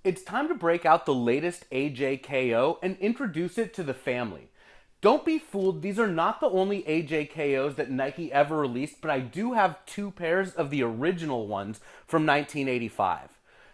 It's time to break out the latest AJKO and introduce it to the family. Don't be fooled, these are not the only AJKOs that Nike ever released, but I do have two pairs of the original ones from 1985.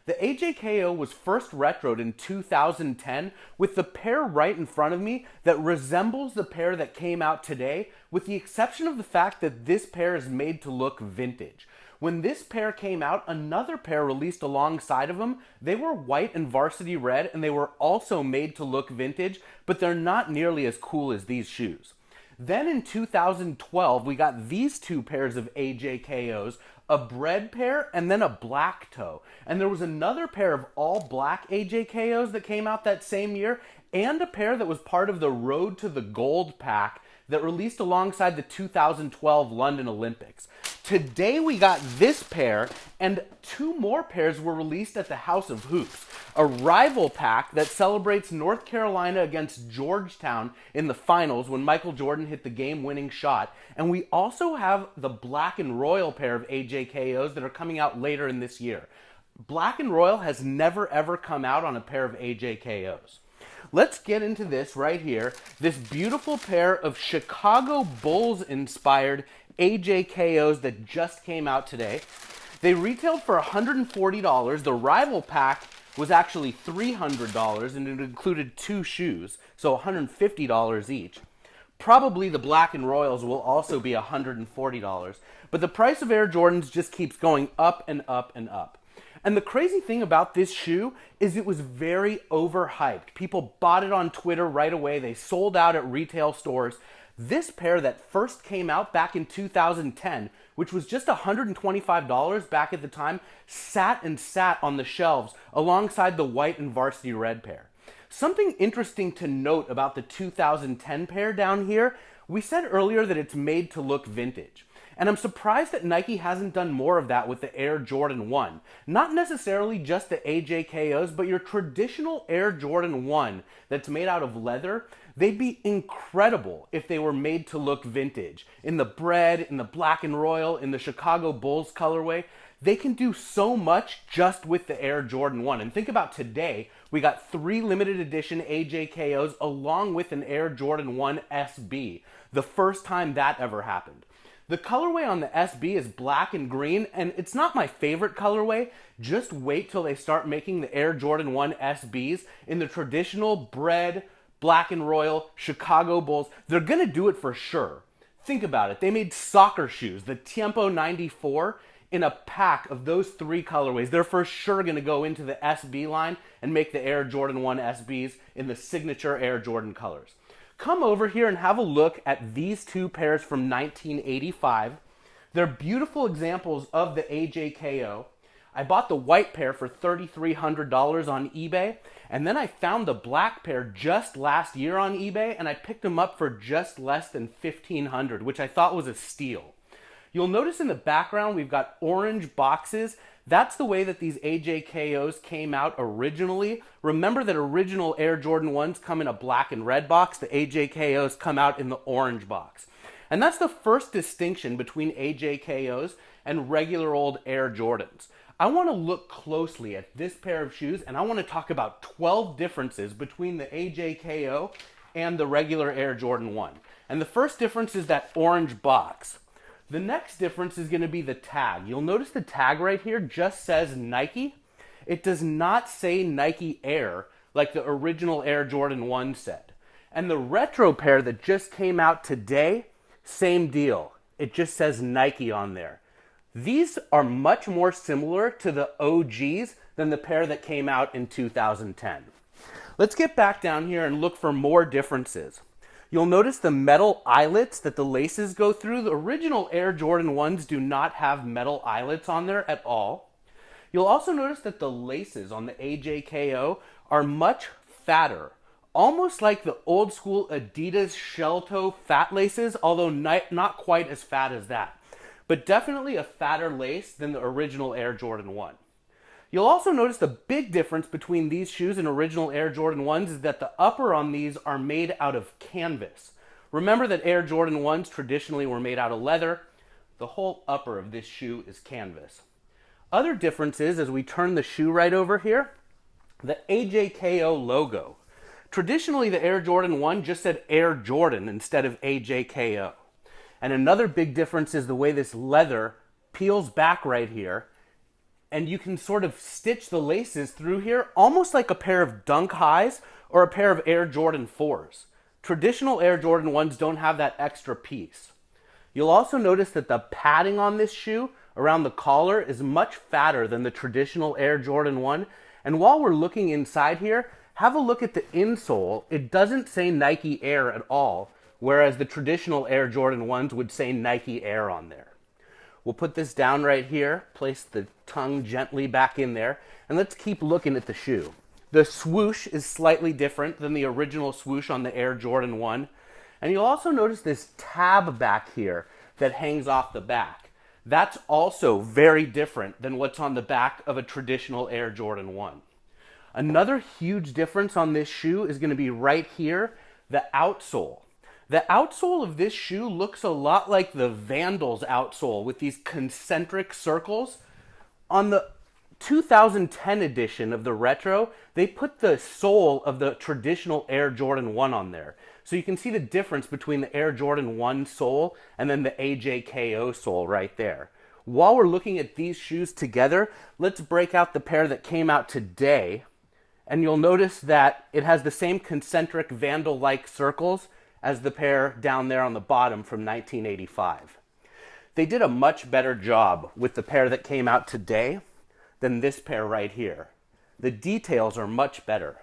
The AJKO was first retroed in 2010 with the pair right in front of me that resembles the pair that came out today, with the exception of the fact that this pair is made to look vintage. When this pair came out, another pair released alongside of them. They were white and varsity red, and they were also made to look vintage, but they're not nearly as cool as these shoes. Then in 2012, we got these two pairs of AJKOs, a bread pair and then a black toe. And there was another pair of all black AJKOs that came out that same year, and a pair that was part of the Road to the Gold pack that released alongside the 2012 London Olympics. Today we got this pair, and two more pairs were released at the House of Hoops. A rival pack that celebrates North Carolina against Georgetown in the finals when Michael Jordan hit the game-winning shot. And we also have the Black and Royal pair of AJKOs that are coming out later in this year. Black and Royal has never ever come out on a pair of AJKOs. Let's get into this right here. This beautiful pair of Chicago Bulls inspired AJKOs that just came out today. They retailed for $140. The rival pack was actually $300 and it included two shoes, so $150 each. Probably the Black and Royals will also be $140, but the price of Air Jordans just keeps going up and up and up. And the crazy thing about this shoe is it was very overhyped. People bought it on Twitter right away. They sold out at retail stores. This pair that first came out back in 2010, which was just $125 back at the time, sat on the shelves alongside the white and varsity red pair. Something interesting to note about the 2010 pair down here, we said earlier that it's made to look vintage. And I'm surprised that Nike hasn't done more of that with the Air Jordan 1. Not necessarily just the AJKOs, but your traditional Air Jordan 1 that's made out of leather. They'd be incredible if they were made to look vintage. In the bread, in the Black and Royal, in the Chicago Bulls colorway, they can do so much just with the Air Jordan 1. And think about today, we got 3 limited edition AJKOs along with an Air Jordan 1 SB. The first time that ever happened. The colorway on the SB is black and green, and it's not my favorite colorway. Just wait till they start making the Air Jordan 1 SBs in the traditional bread, Black and Royal, Chicago Bulls. They're going to do it for sure. Think about it. They made soccer shoes, the Tiempo 94, in a pack of those 3 colorways. They're for sure going to go into the SB line and make the Air Jordan 1 SBs in the signature Air Jordan colors. Come over here and have a look at these two pairs from 1985. They're beautiful examples of the AJKO. I bought the white pair for $3,300 on eBay, and then I found the black pair just last year on eBay, and I picked them up for just less than $1,500, which I thought was a steal. You'll notice in the background we've got orange boxes. That's the way that these AJKOs came out originally. Remember that original Air Jordan 1s come in a black and red box. The AJKOs come out in the orange box. And that's the first distinction between AJKOs and regular old Air Jordans. I want to look closely at this pair of shoes, and I want to talk about 12 differences between the AJKO and the regular Air Jordan 1. And the first difference is that orange box. The next difference is going to be the tag. You'll notice the tag right here just says Nike. It does not say Nike Air like the original Air Jordan 1 said. And the retro pair that just came out today, same deal. It just says Nike on there. These are much more similar to the OGs than the pair that came out in 2010. Let's get back down here and look for more differences. You'll notice the metal eyelets that the laces go through. The original Air Jordan 1s do not have metal eyelets on there at all. You'll also notice that the laces on the AJKO are much fatter, almost like the old school Adidas shell toe fat laces, although not quite as fat as that, but definitely a fatter lace than the original Air Jordan 1. You'll also notice the big difference between these shoes and original Air Jordan 1s is that the upper on these are made out of canvas. Remember that Air Jordan 1s traditionally were made out of leather. The whole upper of this shoe is canvas. Other differences, as we turn the shoe right over here, The AJKO logo. Traditionally, the Air Jordan 1 just said Air Jordan instead of AJKO. And another big difference is the way this leather peels back right here, and you can sort of stitch the laces through here almost like a pair of Dunk Highs or a pair of Air Jordan 4s. Traditional Air Jordan 1s don't have that extra piece. You'll also notice that the padding on this shoe around the collar is much fatter than the traditional Air Jordan 1. And while we're looking inside here, have a look at the insole. It doesn't say Nike Air at all, whereas the traditional Air Jordan 1s would say Nike Air on there. We'll put this down right here, place the tongue gently back in there, and let's keep looking at the shoe. The swoosh is slightly different than the original swoosh on the Air Jordan 1. And you'll also notice this tab back here that hangs off the back. That's also very different than what's on the back of a traditional Air Jordan 1. Another huge difference on this shoe is going to be right here, the outsole. The outsole of this shoe looks a lot like the Vandal's outsole with these concentric circles. On the 2010 edition of the Retro, they put the sole of the traditional Air Jordan 1 on there. So you can see the difference between the Air Jordan 1 sole and then the AJKO sole right there. While we're looking at these shoes together, let's break out the pair that came out today. And you'll notice that it has the same concentric Vandal-like circles as the pair down there on the bottom from 1985. They did a much better job with the pair that came out today than this pair right here. The details are much better.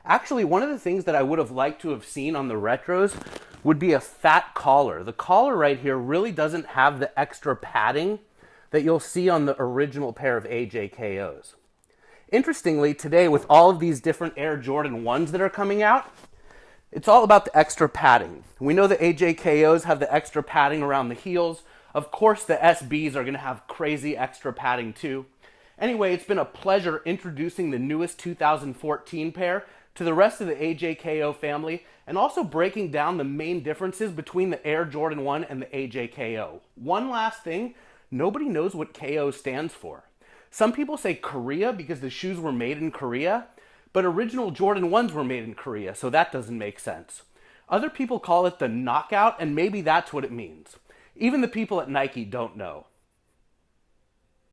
Actually, one of the things that I would have liked to have seen on the Retros would be a fat collar. The collar right here really doesn't have the extra padding that you'll see on the original pair of AJKOs. Interestingly, today with all of these different Air Jordan 1s that are coming out, it's all about the extra padding. We know the AJKOs have the extra padding around the heels. Of course, the SBs are going to have crazy extra padding too. Anyway, it's been a pleasure introducing the newest 2014 pair to the rest of the AJKO family and also breaking down the main differences between the Air Jordan 1 and the AJKO. One last thing, nobody knows what KO stands for. Some people say Korea because the shoes were made in Korea, but original Jordan 1s were made in Korea, so that doesn't make sense. Other people call it the knockout, and maybe that's what it means. Even the people at Nike don't know.